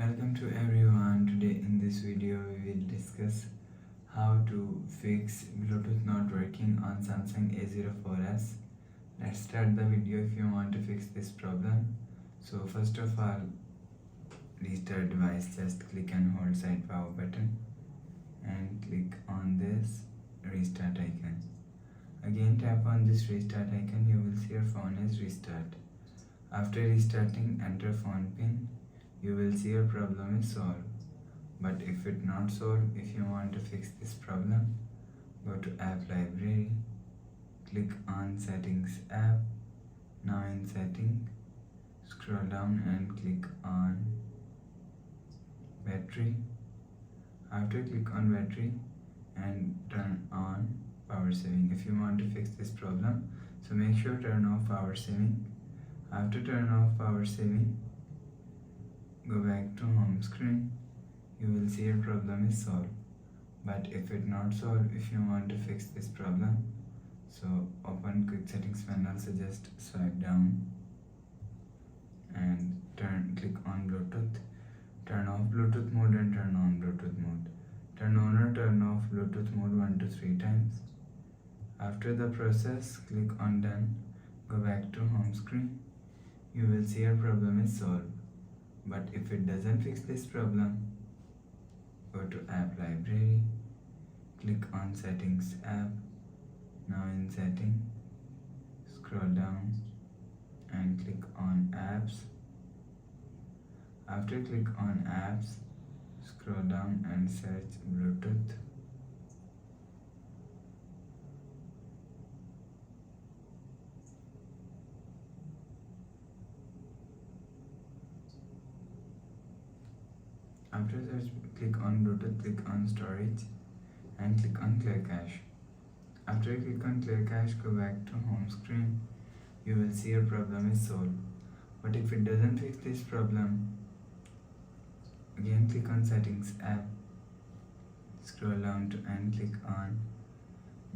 Welcome to everyone. Today in this video we will discuss how to fix Bluetooth not working on Samsung A04S. Let's start the video if you want to fix this problem. So first of all, restart device. Just click and hold side power button and click on this restart icon. Again tap on this restart icon. You will see your phone is restart. After restarting, enter phone pin. You will see your problem is solved. But if it not solved, if you want to fix this problem, go to app library, click on settings app. Now in setting, scroll down and click on battery. After click on battery and turn on power saving if you want to fix this problem. So make sure turn off power saving. After turn off power saving, go back to home screen. You will see your problem is solved. But if it not solved, if you want to fix this problem, so open quick settings panel. So just swipe down and click on Bluetooth. Turn off Bluetooth mode and turn on Bluetooth mode. Turn on or turn off Bluetooth mode 1 to 3 times. After the process, click on done. Go back to home screen. You will see your problem is solved. But if it doesn't fix this problem, go to app library, click on settings app. Now in setting, scroll down and click on apps. After click on apps, scroll down and search Bluetooth. After search, click on Bluetooth, click on storage and click on clear cache. After you click on clear cache, go back to home screen. You will see your problem is solved. But if it doesn't fix this problem, again click on settings app, scroll down to and click on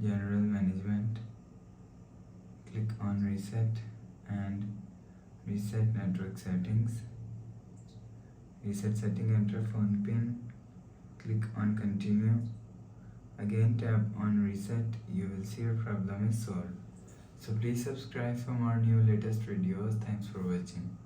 general management, click on reset and reset network settings. Reset setting, enter phone pin, click on continue. Again tap on reset. You will see your problem is solved. So please subscribe for more new latest videos. Thanks for watching.